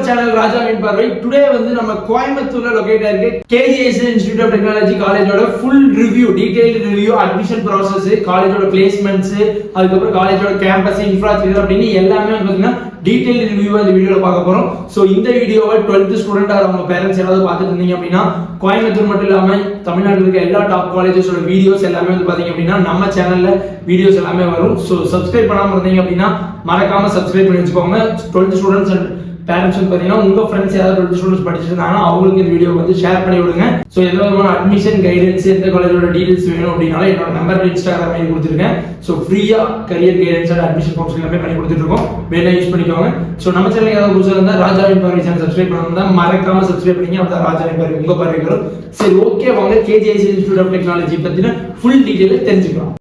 channel Raja in Parvai. Today வந்து நம்ம கோயம்புத்தூர்ல லொகேட் ஆயிருக்கு KGS Institute of Technology காலேஜோட full review, detailed review, admission process, காலேஜோட placements, அதுக்கு அப்புறம் காலேஜோட campus, infrastructure அப்படினு எல்லாமே வந்து பாத்தீங்கன்னா detailed review இந்த வீடியோல பார்க்க போறோம். சோ இந்த வீடியோவை 12th ஸ்டூடண்ட் ஆர் அவங்க பேரண்ட்ஸ் யாராவது பார்த்துட்டு இருந்தீங்க அப்படினா கோயம்புத்தூர் மட்டும் இல்லாம தமிழ்நாட்டுல இருக்க எல்லா டாப் காலேஜஸோட வீடியோஸ் எல்லாமே வந்து பாத்தீங்க அப்படினா நம்ம சேனல்ல வீடியோஸ் எல்லாமே வரும். சோ சப்ஸ்கிரைப் பண்ணாம இருந்தீங்க அப்படினா மறக்காம சப்ஸ்கிரைப் பண்ணி வச்சுக்கோங்க. 12th ஸ்டூடண்ட்ஸ் அண்ட் பேரண்ட்ஸ் வந்து பாத்தீங்கன்னா உங்க ஃப்ரெண்ட்ஸ் யாராவது 12th ஸ்டூடண்ட்ஸ் படிச்சிட்டு இருந்தாங்கன்னா அவங்களுக்கு இந்த வீடியோ வந்து ஷேர் பண்ணி விடுங்க. சோ எந்த விதமான அட்மிஷன் கைடன்ஸ் எந்த காலேஜோட டீடைல்ஸ் வேணும் அப்படினால என்னோட நம்பர் இன்ஸ்டாகிராம் ஐடி கொடுத்துருக்கேன். சோ ஃப்ரீயா career guidance and admission counselling எல்லாமே பண்ணி கொடுத்துட்டு இருக்கோம். வேணா யூஸ் பண்ணிக்கோங்க. சோ நம்ம சேனலுக்கு ஏதாவது புதுசா இருந்தா ராஜாவின் பார்வை சேனல் சப்ஸ்கிரைப் பண்ணா மறக்காம சப்ஸ்கிரைப் பண்ணீங்க. அப்பதான் ராஜாவின் பார்வை உங்க பார்வை வரும். சரி ஓகே, வாங்க KGS Institute of Technology பத்தின ஃபுல் டீடைல் தெரிஞ்சுக்கலாம்.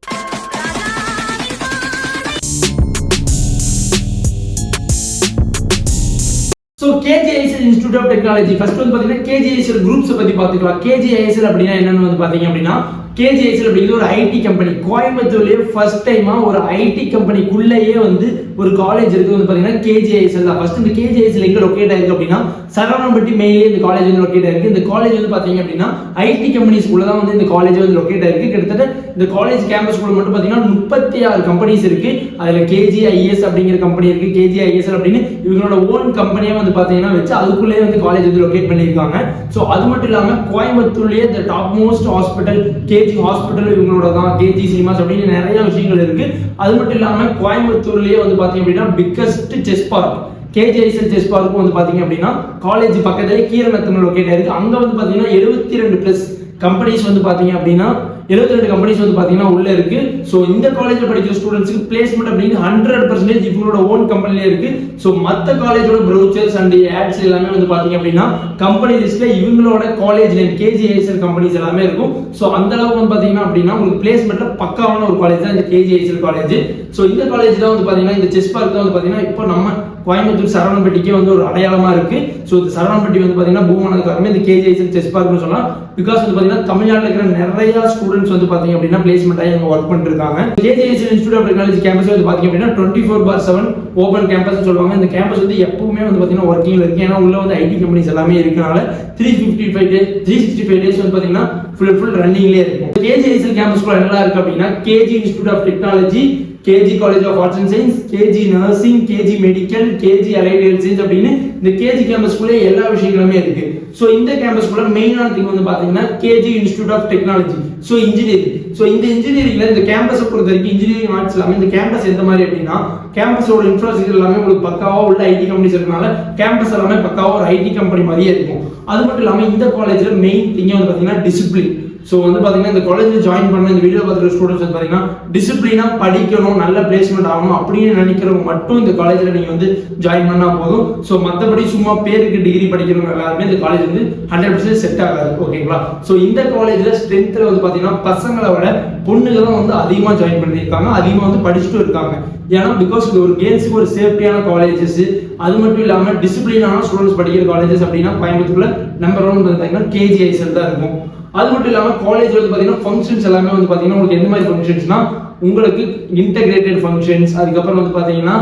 So KGS Institute of Technology first வந்து பாத்தீங்கன்னா KGS groups பத்தி பாத்துக்கலாம். KGS அப்படினா என்னன்னு வந்து பாத்தீங்க அப்படினா KGS அப்படிங்கிறது ஒரு ஐடி கம்பெனி. கோயம்புத்தூர்லயே ஃபர்ஸ்ட் டைமா ஒரு ஐடி கம்பெனிக்குள்ளேயே வந்து ஒரு காலேஜ் இருக்கு வந்து பாத்தீங்கன்னா KGS தான். ஃபர்ஸ்ட் இந்த KGS எங்க லொகேட் ஆயிருக்கு அப்படினா சரவணம்பட்டி மெயின்ல இந்த காலேஜ் வந்து லொகேட் ஆயிருக்கு. இந்த காலேஜ் வந்து பாத்தீங்க அப்படினா ஐடி கம்பெனிஸ்க்குள்ள தான் வந்து இந்த காலேஜ் வந்து லொகேட் ஆயிருக்கு. கிட்டத்தட்ட இந்த காலேஜ் கேம்பஸ்க்குள்ள மட்டும் பாத்தீங்கன்னா 36 கம்பெனிஸ் இருக்கு. அதுல KGIS அப்படிங்கிற கம்பெனி இருக்கு. KGIS அப்படின்னு இவங்களோட ஓன் கம்பெனியா வந்து பாத்தீங்கன்னா வச்சு அதுக்குள்ளேயே வந்து காலேஜ் வந்து லொகேட் பண்ணிருக்காங்க. சோ அது மட்டும் இல்லாம கோயம்புத்தூர்லயே the top most hospital KG hospital இவங்களோட தான். KG சினிமாஸ் அப்படின்னு நிறைய விஷயங்கள் இருக்கு. அது மட்டும் இல்லாம கோயம்புத்தூர்லயே வந்து பாத்தீங்க அப்படின்னா biggest chess park KGS chess park வந்து பாத்தீங்க அப்படின்னா காலேஜ் பக்கத்துல கீரநத்தம் லொகேட் ஆயிருக்கு. அங்க வந்து பாத்தீங்கன்னா 72 பிளஸ் கம்பெனிஸ் வந்து பாத்தீங்க அப்படின்னா 72 கம்பெனிஸ் வந்து பாத்தீங்கன்னா உள்ள இருக்கு. சோ இந்த காலேஜ்ல படிக்கிற ஸ்டூடண்ட்ஸ்க்கு பிளேஸ்மென்ட் அப்படிங்க 100% இவங்களோட ஓன் கம்பெனில இருக்கு. சோ மத்த காலேஜோட ப்ரௌச்சர்ஸ் அண்ட் ஆட்ஸ் எல்லாமே வந்து பாத்தீங்க அப்படின்னா கம்பெனி லிஸ்ட்ல இவங்களோட காலேஜ் நேம் KGS கம்பெனிஸ் எல்லாமே இருக்கும். சோ அந்த அளவுக்கு வந்து பாத்தீங்கன்னா அப்படின்னா உங்களுக்கு பிளேஸ்மென்ட்ல பக்காவான ஒரு காலேஜ் தான் இந்த KGS காலேஜ். சோ இந்த காலேஜ்ல வந்து பாத்தீங்கன்னா இந்த செஸ் பார்க் வந்து பாத்தீங்கன்னா இப்போ நம்ம கோயம்புத்தூர் சரவணம்பட்டிக்கே வந்து ஒரு அடையாளமா இருக்கு. சோ இந்த சரவணம்பட்டி வந்து பாத்தீங்கன்னா பூமானதுக்கு காரணமே இந்த KGS செஸ் பார்க்னு சொல்லலாம். பிகாஸ் வந்து பாத்தீங்கன்னா தமிழ்நாட்டுல இருக்கிற நிறைய ஸ்டூடண்ட்ஸ் வந்து பாத்தீங்க அப்படின்னா பிளேஸ்மென்ட் ஆகி அங்க வர்க் பண்ணிட்டு இருக்காங்க. KGS Institute of Technology campus வந்து பாத்தீங்க அப்படின்னா 24/7 ஓபன் கேம்பஸ் சொல்லுவாங்க. இந்த கேம்பஸ் வந்து எப்பவுமே வந்து பாத்தீங்கன்னா வர்க்கிங்ல இருக்கு. ஏன்னா உள்ள வந்து ஐடி கம்பெனிஸ் எல்லாமே இருக்கனால 365 டேஸ் வந்து பாத்தீங்கன்னா ஃபுல் ரன்னிங்லயே இருக்கும். KGS கேம்பஸ்க்குள்ள என்னலாம் இருக்கு அப்படின்னா KG Institute of Technology, KG College of Arts and Science, KG Nursing, KG Medical, KG Allied Health Science அப்படின்னு இந்த KG கேம்பஸ்க்குள்ள எல்லா விஷயங்களுமே இருக்கு. சோ இந்த கேம்பஸ்க்குள்ள மெயினான திங் வந்து பாத்தீங்கன்னா KG Institute of Technology. So engineering. So இந்த இன்ஜினியரிங்ல இந்த கேம்பஸை பொறுத்த வரைக்கும் இன்ஜினியரிங் ஆர்ட்ஸ் எல்லாமே இந்த கேம்பஸ் எந்த மாதிரி அப்படின்னா கேம்பஸோட இன்ஃப்ராஸ்ட்ரக்சர் எல்லாமே உங்களுக்கு பக்காவா உள்ள ஐடி கம்பெனிஸ் இருக்கனால கேம்பஸ் எல்லாமே பக்காவா ஒரு ஐடி கம்பெனி மாதிரியே இருக்கும். அது மட்டும் இல்லாம இந்த காலேஜ்ல மெயின் திங் வந்து பாத்தீங்கன்னா டிசிப்ளின். சோ வந்து பாத்தீங்கன்னா இந்த காலேஜ்ல ஜாயின் பண்ண இந்த வீடியோ பார்க்குற ஸ்டூடண்ட்ஸ் வந்து பாத்தீங்கன்னா டிசிப்ளினா படிக்கணும், நல்ல பிளேஸ்மெண்ட் ஆகணும் அப்படின்னு நினைக்கிறவங்க மட்டும் இந்த காலேஜ்ல நீங்க வந்து ஜாயின் பண்ணா போதும். சோ மத்தபடி சும்மா பேருக்கு டிகிரி படிக்கிறவங்க எல்லாருமே இந்த காலேஜ் வந்து 100% செட் ஆகாது. ஓகேங்களா? சோ இந்த காலேஜ்ல ஸ்ட்ரென்த்ல வந்து பாத்தீங்கன்னா பசங்களை விட பொண்ணுங்க தான் வந்து அதிகமா ஜாயின் பண்ணிருக்காங்க, அதிகமா வந்து படிச்சுட்டு இருக்காங்க. ஏன்னா பிகாஸ் இது ஒரு கேர்ள்ஸுக்கு ஒரு சேஃப்டியான காலேஜஸ், அது மட்டும் இல்லாம டிசிப்ளினான ஸ்டூடெண்ட்ஸ் படிக்கிற காலேஜஸ் அப்படின்னா கோயம்புத்தூர்ல நம்பர் 1 பாத்தீங்கன்னா KGS தான் இருக்கும். அது மட்டும் இல்லாம காலேஜ் வந்து பாத்தீங்கன்னா ஃபங்க்ஷன்ஸ் எல்லாமே வந்து பாத்தீங்கன்னா உங்களுக்கு எந்த மாதிரி ஃபங்க்ஷன்ஸ்னா உங்களுக்கு இன்டகிரேட்டட் ஃபங்க்ஷன்ஸ், அதுக்கப்புறம் வந்து பாத்தீங்கன்னா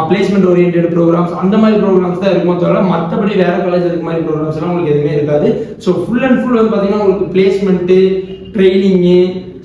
பிளேஸ்மெண்ட் ஓரியன்டட் ப்ரோக்ராம்ஸ், அந்த மாதிரி ப்ரோக்ராம்ஸ் தான் இருக்குமோ தவிர மற்றபடி வேற காலேஜ் அதுக்கு மாதிரி ப்ரோக்ராம்ஸ் எல்லாம் உங்களுக்கு எதுவுமே இருக்காது. ஸோ ஃபுல் அண்ட் ஃபுல் வந்து பாத்தீங்கன்னா உங்களுக்கு பிளேஸ்மெண்ட், ட்ரைனிங்கு,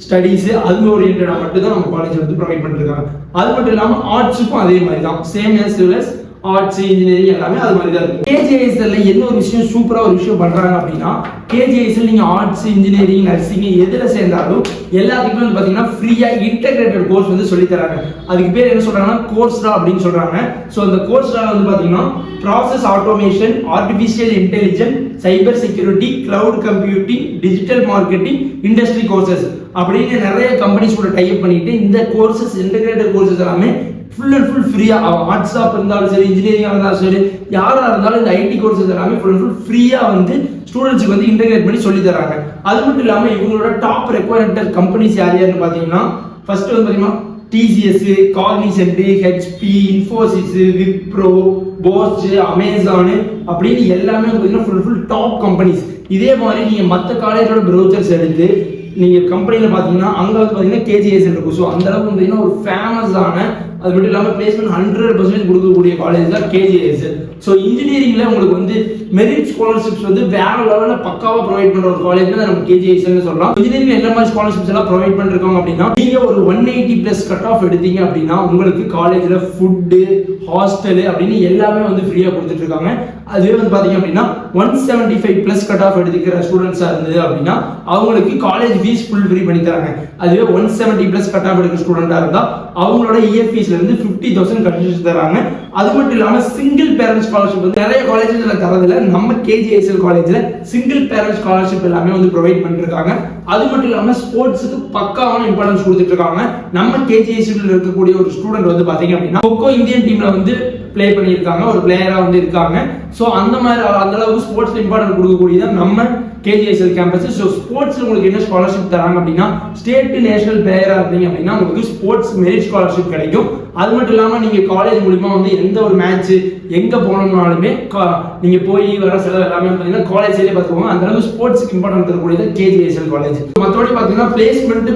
ஸ்டடீஸ் அது ஓரியன்டா மட்டும் தான் நம்ம காலேஜ் வந்து ப்ரொவைட் பண்ணிருக்காங்க. அது மட்டும் இல்லாம ஆர்ட்ஸுக்கும் அதே மாதிரி தான், same as well as arts engineering எல்லாமே அது மாதிரி தான் இருக்கு. KGSல என்ன ஒரு விஷயம் சூப்பரா ஒரு விஷயம் பண்றாங்க அப்படின்னா KGSல நீங்க ஆர்ட்ஸ், இன்ஜினியரிங், நர்சிங் எதுல சேர்ந்தாலும் எல்லாத்துக்குமே வந்து பாத்தீங்கன்னா ஃப்ரீயா இன்டகிரேட்டட் கோர்ஸ் வந்து சொல்லி தராங்க. அதுக்கு பேர் என்ன சொல்றாங்கன்னா கோர்ஸ்ரா அப்படின்னு சொல்றாங்க. சோ அந்த கோர்ஸ்ரா வந்து பாத்தீங்கன்னா process automation, artificial intelligence, cyber security, cloud computing, digital marketing, industry courses அப்படின்னு நிறைய கம்பெனிஸ் கூட டை அப் பண்ணிட்டு இந்த கோர்சஸ் இன்டகிரேட்டட் கோர்சஸ் எல்லாமே ஃபுல் அண்ட் ஃபுல் ஃப்ரீயா, ஆர்ட்ஸா இருந்தாலும் சரி, இன்ஜினியரிங்கா இருந்தாலும் சரி, யாரா இருந்தாலும் இந்த ஐடி கோர்சஸ் எல்லாமே ஃபுல் அண்ட் ஃபுல் ஃப்ரீயா வந்து ஸ்டூடெண்ட்ஸ்க்கு வந்து இன்டகிரேட் பண்ணி சொல்லி தராங்க. அது மட்டும் இல்லாம இவங்களோட டாப் ரெக்வயர்மெண்ட் கம்பெனிஸ் யாருன்னு பாத்தீங்கன்னா ஃபர்ஸ்ட் வந்து பாத்தீங்கன்னா TCS, Cognizant, HP, Infosys, Wipro, Bosch, Amazon அப்படின்னு எல்லாமே பாத்தீங்கன்னா ஃபுல் டாப் கம்பெனிஸ். இதே மாதிரி நீங்க மற்ற காலேஜோட ப்ரௌச்சர்ஸ் எடுத்து நீங்க கம்பெனில பாத்தீங்கன்னா அங்க வந்து பாத்தீங்கன்னா KGS இருக்கும். ஸோ அந்த அளவுக்கு பாத்தீங்கன்னா ஒரு ஃபேமஸான அது மட்டும் இல்லாமல் பிளேஸ்மெண்ட் 100% கொடுக்கக்கூடிய காலேஜ் தான் கேஜிஐஎஸ்எல். ஸோ இன்ஜினியரிங்ல உங்களுக்கு வந்து மெரிட் ஸ்காலர்ஷிப்ஸ் வந்து வேற லெவலில் பக்காவா ப்ரொவைட் பண்ற ஒரு காலேஜ் தான் நம்ம கேஜிஐஎஸ்எல் சொல்லலாம். இன்ஜினியரிங் என்ன மாதிரி ஸ்காலர்ஷிப்ஸ் எல்லாம் ப்ரொவைட் பண்ணிருக்காங்க அப்படின்னா, நீங்க ஒரு 180+ கட் ஆஃப் எடுத்தீங்க அப்படின்னா உங்களுக்கு காலேஜ்ல ஃபுட்டு, ஹாஸ்டல் அப்படின்னு எல்லாமே வந்து ஃப்ரீயா கொடுத்துட்டு இருக்காங்க. அதுவே வந்து பாத்தீங்க அப்படின்னா 175+ கட் ஆஃப் எடுத்துக்கிற ஸ்டூடெண்ட்ஸா இருந்தது அப்படின்னா அவங்களுக்கு காலேஜ் ஃபீஸ் ஃபுல் ஃப்ரீ பண்ணி தராங்க. அதுவே 170+ கட் ஆஃப் எடுக்கிற ஸ்டூடெண்டா இருந்தா அவங்களோட இயர் ஃபீஸ்ல இருந்து 50,000 கன்செஷன் தராங்க. அது மட்டும் இல்லாம சிங்கிள் பேரண்ட் ஸ்காலர்ஷிப் வந்து நிறைய காலேஜ்ல தரதுல நம்ம கேஜிஐஎஸ்எல் காலேஜ்ல சிங்கிள் பேரண்ட் ஸ்காலர்ஷிப் எல்லாமே வந்து ப்ரொவைட் பண்ணிருக்காங்க. அது மட்டும் இல்லாம ஸ்போர்ட்ஸுக்கு பக்காவான இம்பார்ட்டன்ஸ் கொடுத்துட்டு இருக்காங்க. நம்ம கேஜிஐஎஸ்எல் இருக்கக்கூடிய ஒரு ஸ்டூடெண்ட் வந்து பாத்தீங்க அப்படின்னா கொக்கோ இந்தியன் டீம்ல வந்து பிளே பண்ணியிருக்காங்க, ஒரு பிளேயரா வந்து இருக்காங்க. ஸோ அந்த மாதிரி அந்த அளவுக்கு ஸ்போர்ட்ஸ் இம்பார்ட்டன்ட் கொடுக்கக்கூடியதான் நம்ம கேஜிஐஎஸ்எல் கேம்பஸ். ஸோ ஸ்போர்ட்ஸ்ல உங்களுக்கு என்ன ஸ்காலர்ஷிப் தராங்க அப்படின்னா, ஸ்டேட் நேஷனல் பிளேயரா இருந்தீங்க அப்படின்னா உங்களுக்கு ஸ்போர்ட்ஸ் மெரிட் ஸ்காலர்ஷிப் கிடைக்கும். அது மட்டும் இல்லாம நீங்க காலேஜ் மூலமா வந்து எந்த ஒரு மேட்ச் எங்க போனோம்னாலுமே நீங்க போய் வர செலவு எல்லாமே பாத்தீங்கன்னா காலேஜ் சைட்லயே பாத்துக்கோங்க. அந்த அளவுக்கு ஸ்போர்ட்ஸ்க்கு இம்பார்ட்டன்ட் தரக்கூடியது கேஜிஐஎஸ்எல் காலேஜ். மற்றபடி பாத்தீங்கன்னா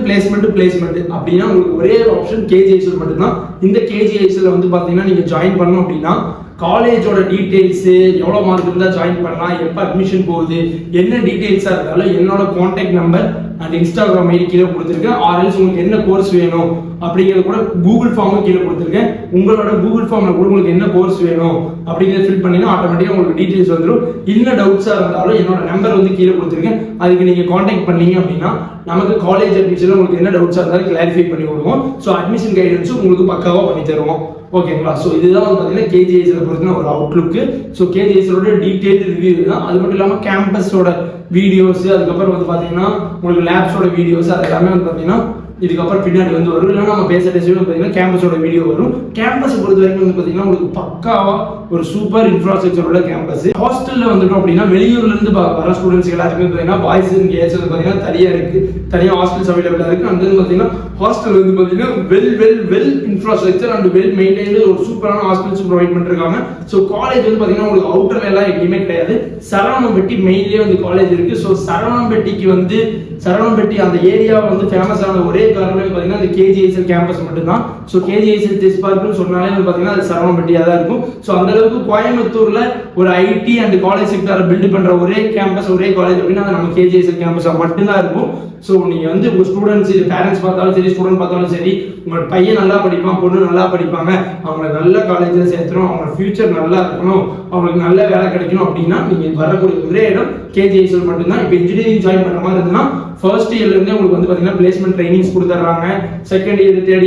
பிளேஸ்மெண்ட் அப்படின்னா உங்களுக்கு ஒரே ஆப்ஷன் கேஜிஐஎஸ்எல் மட்டும்தான். இந்த கேஜிஐஎஸ்எல் வந்து பாத்தீங்கன்னா நீங்க ஜாயின் பண்ணணும் அப்படின்னா காலேஜோட டீடைல்ஸ், எவ்வளவு மார்க் இருந்தா ஜாயின் பண்ணலாம், எப்ப அட்மிஷன் போகுது, என்ன டீடைல்ஸா இருந்தாலும் என்னோட contact number and Instagram ID கீழே கொடுத்துருக்கேன். ஆர்எல்ஸ் உங்களுக்கு என்ன கோர்ஸ் வேணும் அப்படிங்கிறது கூட கூகுள் ஃபார்மும் கீழே கொடுத்துருக்கேன். உங்களோட கூகுள் ஃபார்ம்ல கூட உங்களுக்கு என்ன கோர்ஸ் வேணும் அப்படிங்கிறத ஃபில் பண்ணினா ஆட்டோமேட்டிக்கா உங்களுக்கு டீடைல்ஸ் வந்துடும். என்ன டவுட்ஸா இருந்தாலும் என்னோட நம்பர் வந்து கீழே கொடுத்துருக்கேன். அதுக்கு நீங்க கான்டாக்ட் பண்ணீங்க அப்படின்னா நமக்கு காலேஜ் அட்மிஷன்ல உங்களுக்கு என்ன டவுட்ஸா இருந்தாலும் கிளாரிஃபை பண்ணி விடுவோம். ஸோ அட்மிஷன் கைடன்ஸும் உங்களுக்கு பக்காவா பண்ணி தருவோம். ஓகேங்களா? ஸோ இதுதான் வந்து பார்த்தீங்கன்னா கேஜிஐஎஸ்எல் பொறுத்தின ஒரு அவுட்லுக்கு. ஸோ கேஜிஐஎஸ்எலோட டீடைல் ரிவ்யூ தான். அது மட்டும் இல்லாமல் கேம்பஸோட வீடியோஸ், அதுக்கப்புறம் வந்து பார்த்தீங்கன்னா உங்களுக்கு லேப்ஸோட வீடியோஸ் அது எல்லாமே வந்து பார்த்தீங்கன்னா இதுக்கப்புறம் பின்னாடி வந்து வரும். இல்லைன்னா நம்ம பேசுகிற டெஸ்ட் பார்த்தீங்கன்னா கேம்பஸோட வீடியோ வரும். கேம்பஸ் பொறுத்த வரைக்கும் வந்து பார்த்தீங்கன்னா உங்களுக்கு பக்காவா ஒரு சூப்பர் இன்ஃப்ராஸ்ட்ரக்சரோட கேம்பஸ். ஹாஸ்டல்ல வந்துட்டோம் அப்படின்னா வெளியூர்ல இருந்து வர ஸ்டூடெண்ட்ஸ் எல்லாருமே பார்த்தீங்கன்னா பாய்ஸ் அண்ட் கேர்ள்ஸ் வந்து பார்த்தீங்கன்னா தனியாக ஹாஸ்டல்ஸ் அவைலபிளா இருக்கு. அந்த பார்த்தீங்கன்னா ஹாஸ்டல் வந்து பார்த்தீங்கன்னா well infrastructure and well maintained ஒரு சூப்பரான ஹாஸ்டல்ஸ் ப்ரொவைட் பண்ணிருக்காங்க. ஸோ காலேஜ் வந்து பார்த்தீங்கன்னா உங்களுக்கு அவுட்டர்ல எல்லாம் எங்கேயுமே கிடையாது. சரவணம்பட்டி மெயின்லேயே வந்து காலேஜ் இருக்கு. ஸோ சரவணம்பட்டி அந்த ஏரியா வந்து ஃபேமஸ் ஆன ஒரே காரணமே பார்த்தீங்கன்னா அந்த கேஜிஐஎஸ்எல் கேம்பஸ் மட்டும்தான். ஸோ கேஜிஐஎஸ்எல் டெஸ்ட் பார்க்குன்னு சொன்னாலே வந்து பார்த்தீங்கன்னா அது சரவணம்பட்டியா தான் இருக்கும். ஸோ அந்த அளவுக்கு கோயம்புத்தூர்ல ஒரு ஐடி அண்ட் காலேஜ் செக்டரை பில்ட் பண்ற ஒரே கேம்பஸ், ஒரே காலேஜ் அப்படின்னா நம்ம கேஜிஐஎஸ்எல் கேம்பஸ் மட்டும்தான் இருக்கும். ஸோ நீங்க வந்து உங்க ஸ்டூடெண்ட்ஸ், பேரண்ட்ஸ் பார்த்தாலும் சரி, ஸ்டூடெண்ட் பார்த்தாலும் சரி, உங்க பையன் நல்லா படிப்பான், பொண்ணு நல்லா படிப்பாங்க, அவங்க நல்ல காலேஜ்ல சேர்த்துறோம், அவங்க ஃபியூச்சர் நல்லா இருக்கணும், அவங்களுக்கு நல்ல வேலை கிடைக்கணும் அப்படின்னா நீங்க வரக்கூடிய ஒரே இடம் கேஜிஐஎஸ்எல் மட்டும்தான். இப்போ இன்ஜினியரிங் ஜாயின் பண்ற மாதிரி இருந்ததுன்னா ஃபர்ஸ்ட் இயர்ல இருந்தே உங்களுக்கு வந்து பாத்தீங்கன்னா பிளேஸ்மெண்ட் ட்ரைனிங்ஸ் கொடுத்துறாங்க. செகண்ட் இயர், தேர்ட்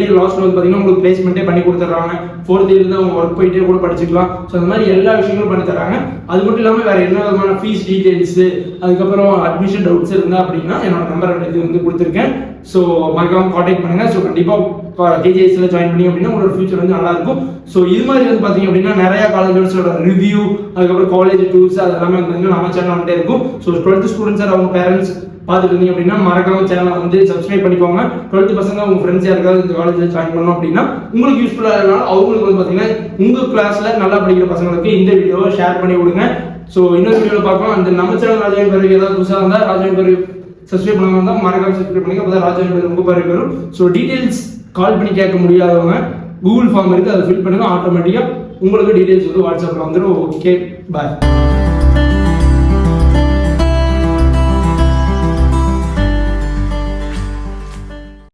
இயர் லாஸ்ட்ல வந்து பாத்தீங்கன்னா உங்களுக்கு பிளேஸ்மெண்ட்டே பண்ணி கொடுத்துறாங்க. ஃபோர்த் இயர்ல அவங்க ஒர்க் போயிட்டே கூட படிச்சுக்கலாம். ஸோ அந்த மாதிரி எல்லா விஷயங்களும் பண்ணி தராங்க. அது மட்டும் இல்லாமல் வேற என்ன விதமான ஃபீஸ் டீடைல்ஸ், அதுக்கப்புறம் அட்மிஷன் டவுட்ஸ் இருந்தா அப்படின்னா என்னோட நம்பர் வந்து கொடுத்துருக்கேன். ஸோ மறக்காம கான்டாக்ட் பண்ணுங்க. ஸோ கண்டிப்பா கேஜிஐஎஸ்ல ஜாயின் பண்ணி அப்படின்னா உங்களோட ஃபியூச்சர் வந்து நல்லா இருக்கும். ஸோ இது மாதிரி வந்து பாத்தீங்க அப்படின்னா நிறைய காலேஜோட ரிவ்யூ, அதுக்கப்புறம் காலேஜ் டூர்ஸ் அது எல்லாமே வந்து நம்ம சேனல் வந்துட்டே இருக்கும். ஸோ 12th ஸ்டூடெண்ட்ஸ் அவங்க பேரண்ட்ஸ் பார்த்துட்டு இருந்தீங்க அப்படின்னா மறக்காம சேனலை வந்து சப்ஸ்கிரைப் பண்ணிக்கோங்க. 12th பசங்க உங்க ஃப்ரெண்ட்ஸ் யாருக்காவது இந்த காலேஜில் ஜாயின் பண்ணணும் அப்படின்னா உங்களுக்கு யூஸ்ஃபுல்லாக இருந்தாலும் அவங்களுக்கு வந்து பார்த்தீங்கன்னா உங்க கிளாஸ்ல நல்லா படிக்கிற பசங்களுக்கு இந்த வீடியோவை ஷேர் பண்ணி விடுங்க. ஸோ இன்னொரு வீடியோவில் பார்க்கலாம். அந்த நம்ம சேனல் ராஜவேல் பருவி ஏதாவது புதுசாக இருந்தால் ராஜவேல் பருவி சப்ஸ்கிரைப் பண்ணாம இருந்தால் மறக்காம சப்ஸ்கிரைப் பண்ணுங்க. அப்போ தான் ராஜவேல் பருவி உங்க பருவி வரும். ஸோ டீடைல்ஸ் கால் பண்ணி கேட்க முடியாதவங்க கூகுள் ஃபார்ம் இருக்கு, அதை ஃபில் பண்ணுங்க. ஆட்டோமேட்டிக்காக உங்களுக்கு டீடைல்ஸ் வந்து வாட்ஸ்அப்பில் வந்துடும். ஓகே, பாய்.